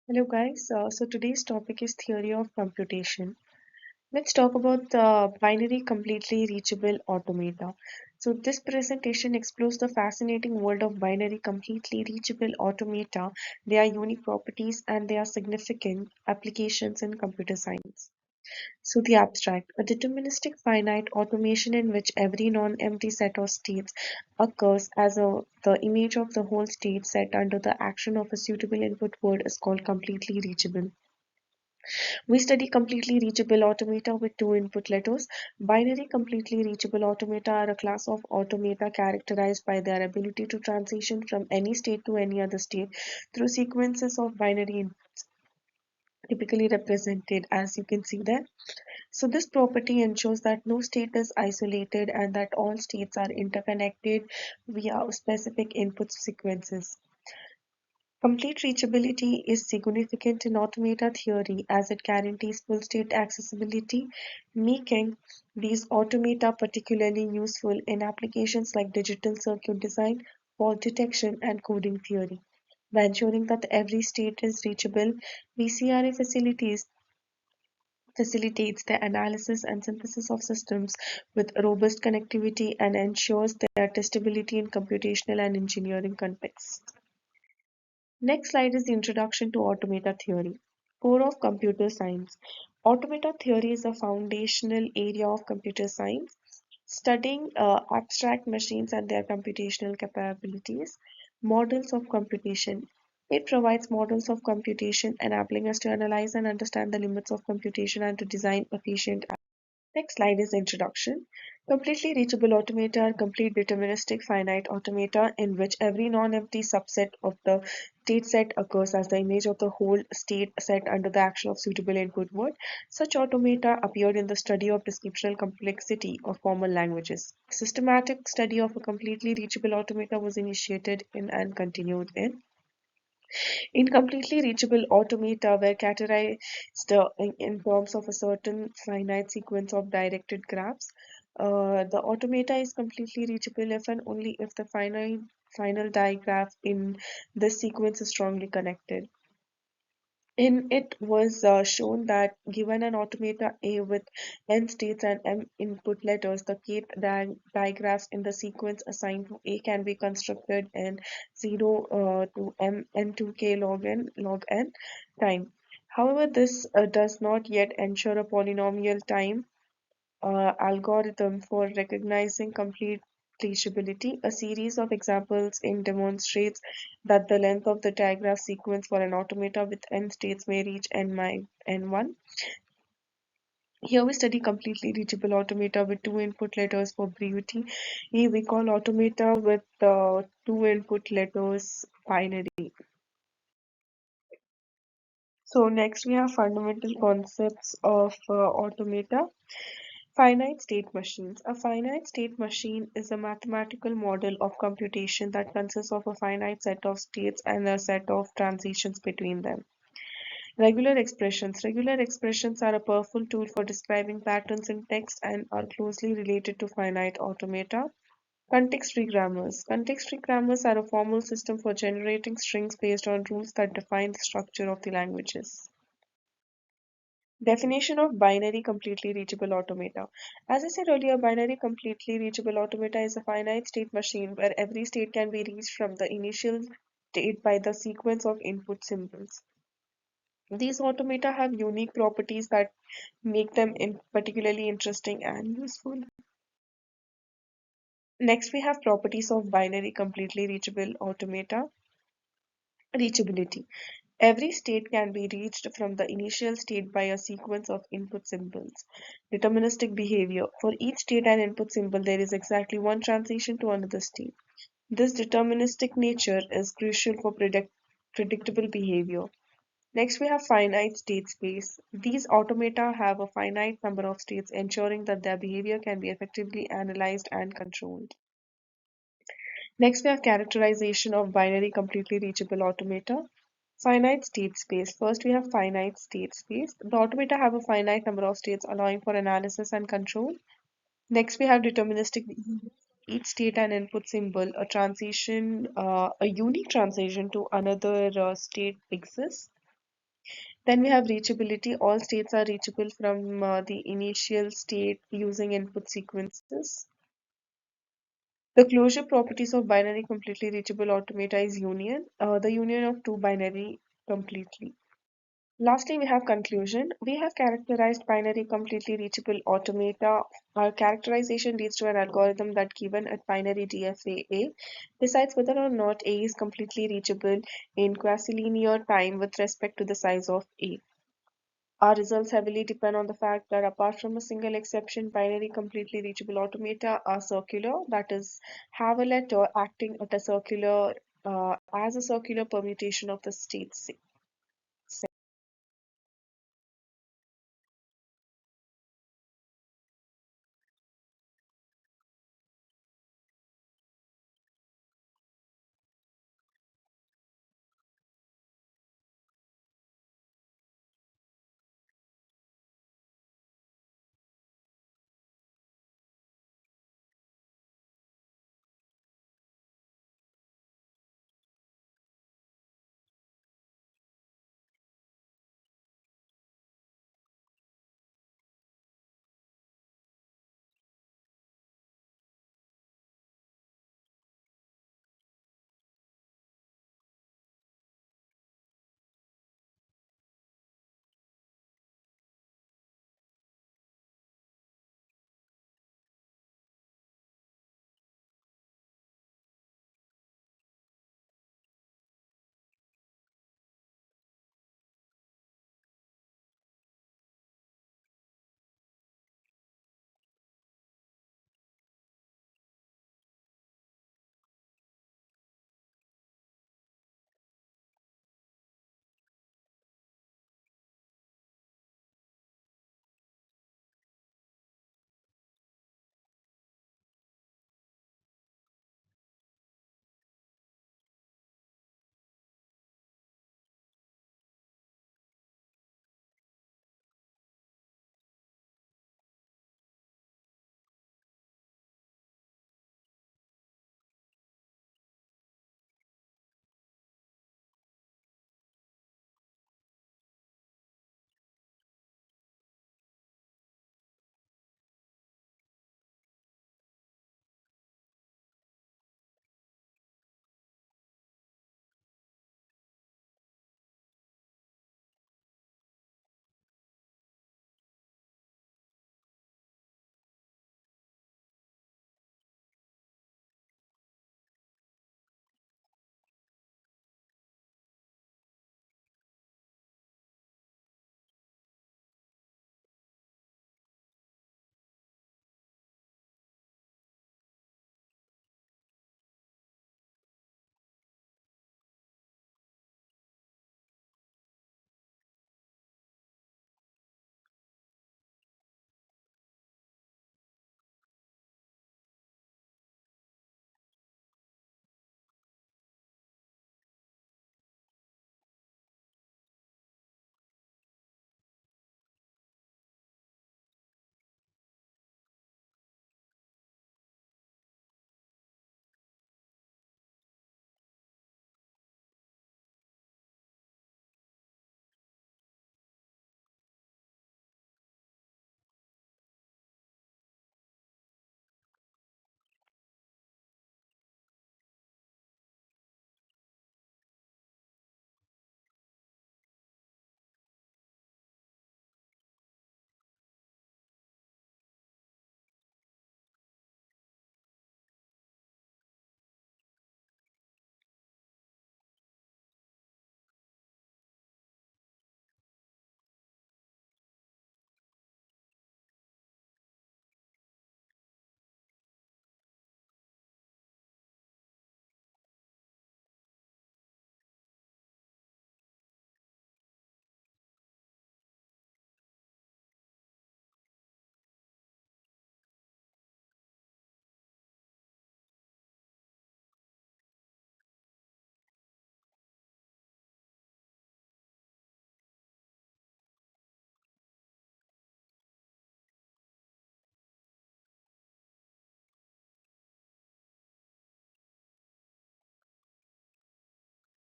Hello guys, so today's topic is theory of computation. Let's talk about the binary completely reachable automata. So this presentation explores the fascinating world of binary completely reachable automata, their unique properties and their significant applications in computer science. So the abstract, a deterministic finite automation in which every non-empty set of states occurs as the image of the whole state set under the action of a suitable input word is called completely reachable. We study completely reachable automata with two input letters. Binary completely reachable automata are a class of automata characterized by their ability to transition from any state to any other state through sequences of binary inputs, typically represented as you can see there. So this property ensures that no state is isolated and that all states are interconnected via specific input sequences. Complete reachability is significant in automata theory as it guarantees full state accessibility, making these automata particularly useful in applications like digital circuit design, fault detection, and coding theory. By ensuring that every state is reachable, VCRA facilitates the analysis and synthesis of systems with robust connectivity and ensures their testability in computational and engineering contexts. Next slide is the introduction to automata theory. Core of computer science. Automata theory is a foundational area of computer science, studying abstract machines and their computational capabilities, models of computation. It provides models of computation, enabling us to analyze and understand the limits of computation and to design efficient. Next slide is introduction. Completely reachable automata are complete deterministic finite automata in which every non-empty subset of the state set occurs as the image of the whole state set under the action of suitable input word. Such automata appeared in the study of descriptional complexity of formal languages. Systematic study of a completely reachable automata was initiated in and continued in completely reachable automata were categorized in terms of a certain finite sequence of directed graphs. The automata is completely reachable if and only if the final digraph in this sequence is strongly connected. In it was shown that given an automata A with n states and m input letters, the kth digraphs in the sequence assigned to A can be constructed in 0 to m n2k log n time. However, this does not yet ensure a polynomial time algorithm for recognizing complete reachability. A series of examples in demonstrates that the length of the digraph sequence for an automata with n states may reach n1. Here we study completely reachable automata with two input letters for brevity. Here we call automata with two input letters binary. So next we have fundamental concepts of automata. Finite state machines. A finite state machine is a mathematical model of computation that consists of a finite set of states and a set of transitions between them. Regular expressions. Regular expressions are a powerful tool for describing patterns in text and are closely related to finite automata. Context-free grammars. Context-free grammars are a formal system for generating strings based on rules that define the structure of the languages. Definition of binary completely reachable automata. As I said earlier, binary completely reachable automata is a finite state machine where every state can be reached from the initial state by the sequence of input symbols. These automata have unique properties that make them particularly interesting and useful. Next, we have properties of binary completely reachable automata. Reachability. Every state can be reached from the initial state by a sequence of input symbols. Deterministic behavior. For each state and input symbol, there is exactly one transition to another state. This deterministic nature is crucial for predictable behavior. Next, we have finite state space. These automata have a finite number of states, ensuring that their behavior can be effectively analyzed and controlled. Next, we have characterization of binary completely reachable automata. Finite state space. First, we have finite state space. The automata have a finite number of states allowing for analysis and control. Next, we have deterministic behavior. Each state and input symbol, a unique transition to another state exists. Then we have reachability. All states are reachable from the initial state using input sequences. The closure properties of binary completely reachable automata is union, the union of two binary completely. Lastly, we have conclusion. We have characterized binary completely reachable automata. Our characterization leads to an algorithm that, given a binary DFA A, decides whether or not A is completely reachable in quasi-linear time with respect to the size of A. Our results heavily depend on the fact that apart from a single exception, binary completely reachable automata are circular, that is, have a letter acting at a circular as a circular permutation of the states.